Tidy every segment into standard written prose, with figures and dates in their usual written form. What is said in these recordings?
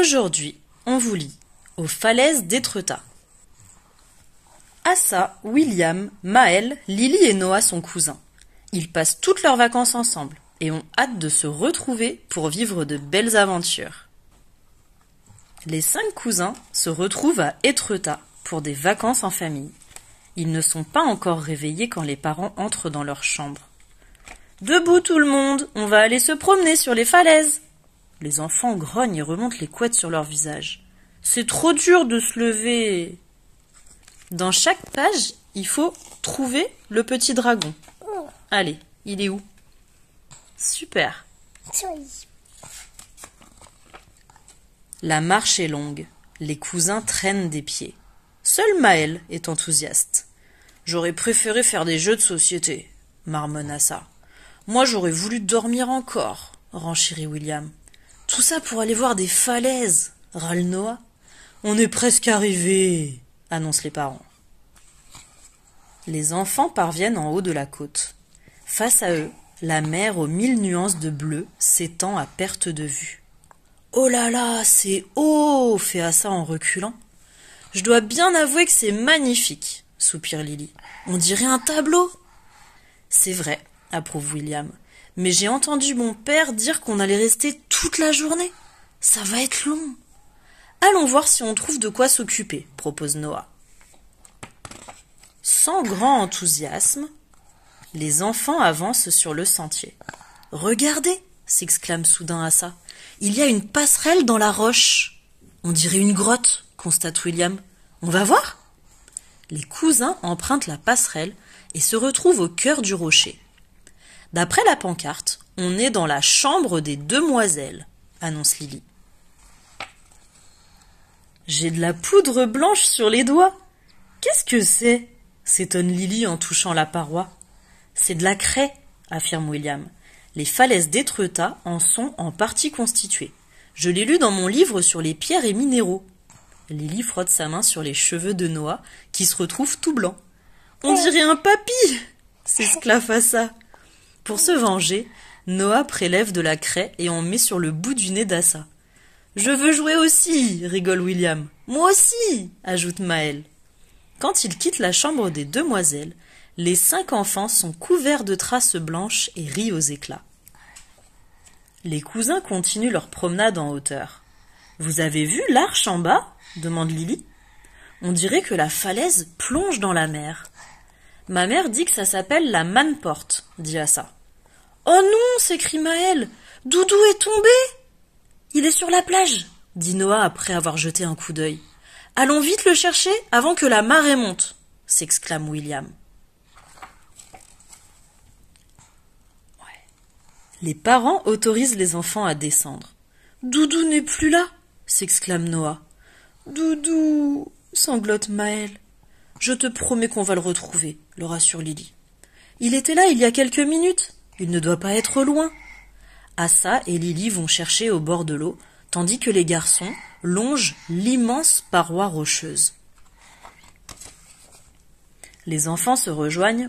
Aujourd'hui, on vous lit Aux falaises d'Étretat. Assa, William, Maël, Lily et Noah sont cousins. Ils passent toutes leurs vacances ensemble et ont hâte de se retrouver pour vivre de belles aventures. Les 5 cousins se retrouvent à Étretat pour des vacances en famille. Ils ne sont pas encore réveillés quand les parents entrent dans leur chambre. « Debout tout le monde, on va aller se promener sur les falaises !» Les enfants grognent et remontent les couettes sur leur visage. « C'est trop dur de se lever !» Dans chaque page, il faut trouver le petit dragon. Allez, il est où? Super. La marche est longue. Les cousins traînent des pieds. Seul Maël est enthousiaste. « J'aurais préféré faire des jeux de société, » marmonne Assa. « Moi, j'aurais voulu dormir encore, » renchérit William. « Tout ça pour aller voir des falaises, » râle Noah. « On est presque arrivés, » annoncent les parents. Les enfants parviennent en haut de la côte. Face à eux, la mer aux 1000 nuances de bleu s'étend à perte de vue. « Oh là là, c'est haut !» fait Assa en reculant. « Je dois bien avouer que c'est magnifique !» soupire Lily. « On dirait un tableau !»« C'est vrai !» approuve William. « Mais j'ai entendu mon père dire qu'on allait rester toute la journée. Ça va être long !»« Allons voir si on trouve de quoi s'occuper » propose Noah. Sans grand enthousiasme, les enfants avancent sur le sentier. « Regardez !» s'exclame soudain Assa. « Il y a une passerelle dans la roche. »« On dirait une grotte » constate William. « On va voir ?» Les cousins empruntent la passerelle et se retrouvent au cœur du rocher. D'après la pancarte, on est dans la chambre des demoiselles, annonce Lily. « J'ai de la poudre blanche sur les doigts. Qu'est-ce que c'est ?» s'étonne Lily en touchant la paroi. « C'est de la craie, » affirme William. « Les falaises d'Étretat en sont en partie constituées. Je l'ai lu dans mon livre sur les pierres et minéraux. » Lily frotte sa main sur les cheveux de Noah, qui se retrouve tout blanc. « On dirait un papy !» s'esclaffe Assa. Pour se venger, Noah prélève de la craie et en met sur le bout du nez d'Assa. « Je veux jouer aussi !» rigole William. « Moi aussi !» ajoute Maël. Quand ils quittent la chambre des demoiselles, les 5 enfants sont couverts de traces blanches et rient aux éclats. Les cousins continuent leur promenade en hauteur. « Vous avez vu l'arche en bas ?» demande Lily. « On dirait que la falaise plonge dans la mer. »« Ma mère dit que ça s'appelle la Manne-Porte, » dit Assa. « Oh non !» s'écrie Maël. « Doudou est tombé !»« Il est sur la plage !» dit Noah après avoir jeté un coup d'œil. « Allons vite le chercher avant que la marée monte !» s'exclame William. Les parents autorisent les enfants à descendre. « Doudou n'est plus là !» s'exclame Noah. « Doudou !» sanglote Maël. « Je te promets qu'on va le retrouver !» le rassure Lily. « Il était là il y a quelques minutes. Il ne doit pas être loin. » Assa et Lily vont chercher au bord de l'eau, tandis que les garçons longent l'immense paroi rocheuse. Les enfants se rejoignent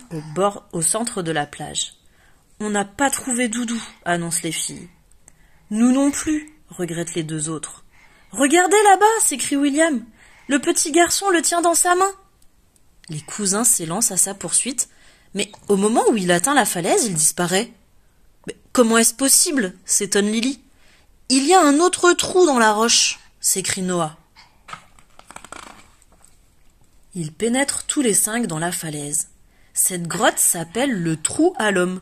au centre de la plage. « On n'a pas trouvé Doudou » annoncent les filles. « Nous non plus » regrettent les 2 autres. « Regardez là-bas » s'écrie William. « Le petit garçon le tient dans sa main. » Les cousins s'élancent à sa poursuite, mais au moment où il atteint la falaise, il disparaît. « Mais comment est-ce possible ?» s'étonne Lily. « Il y a un autre trou dans la roche » s'écrie Noah. Ils pénètrent tous les 5 dans la falaise. « Cette grotte s'appelle le trou à l'homme »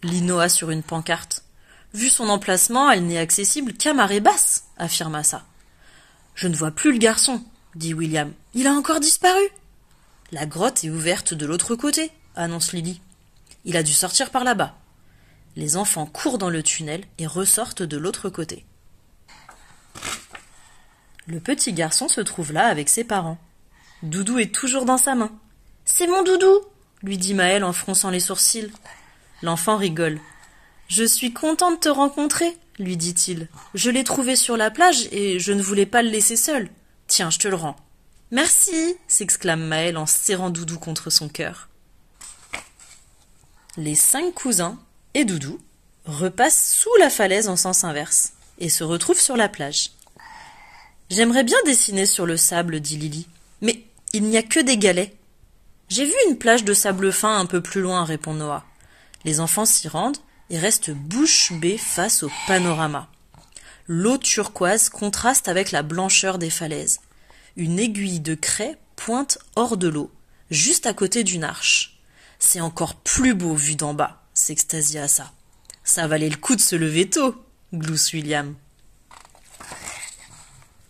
lit Noah sur une pancarte. « Vu son emplacement, elle n'est accessible qu'à marée basse » affirme Assa. « Je ne vois plus le garçon » dit William. « Il a encore disparu !»« La grotte est ouverte de l'autre côté » annonce Lily. « Il a dû sortir par là-bas. » Les enfants courent dans le tunnel et ressortent de l'autre côté. Le petit garçon se trouve là avec ses parents. Doudou est toujours dans sa main. « C'est mon Doudou !» lui dit Maël en fronçant les sourcils. L'enfant rigole. « Je suis content de te rencontrer !» lui dit-il. « Je l'ai trouvé sur la plage et je ne voulais pas le laisser seul. Tiens, je te le rends. »« Merci !» s'exclame Maël en serrant Doudou contre son cœur. Les 5 cousins et Doudou repassent sous la falaise en sens inverse et se retrouvent sur la plage. J'aimerais bien dessiner sur le sable, dit Lily. Mais il n'y a que des galets. J'ai vu une plage de sable fin un peu plus loin, répond Noah. Les enfants s'y rendent et restent bouche bée face au panorama. L'eau turquoise contraste avec la blancheur des falaises. Une aiguille de craie pointe hors de l'eau, juste à côté d'une arche. C'est encore plus beau vu d'en bas, s'extasie Assa. Ça valait le coup de se lever tôt, glousse William.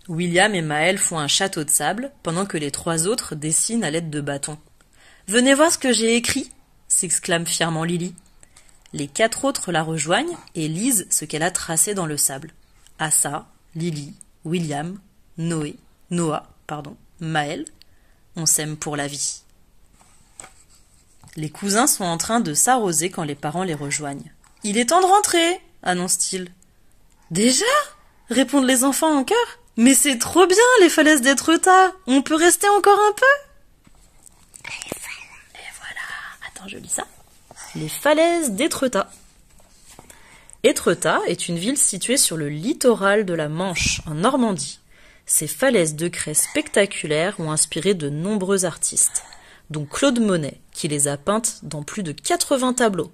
William et Maël font un château de sable, pendant que les trois autres dessinent à l'aide de bâtons. « Venez voir ce que j'ai écrit !» s'exclame fièrement Lily. Les quatre autres la rejoignent et lisent ce qu'elle a tracé dans le sable. Assa, Lily, William, Noah, Maël, on s'aime pour la vie. Les cousins sont en train de s'arroser quand les parents les rejoignent. « Il est temps de rentrer !» annonce-t-il. « Déjà ?» répondent les enfants en chœur. « Mais c'est trop bien, les falaises d'Étretat. On peut rester encore un peu ?» Et voilà. Attends, je lis ça. Les falaises d'Étretat. Étretat est une ville située sur le littoral de la Manche, en Normandie. Ces falaises de craie spectaculaires ont inspiré de nombreux artistes, dont Claude Monet, qui les a peintes dans plus de 80 tableaux.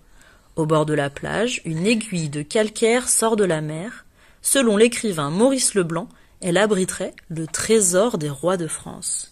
Au bord de la plage, une aiguille de calcaire sort de la mer. Selon l'écrivain Maurice Leblanc, elle abriterait le trésor des rois de France.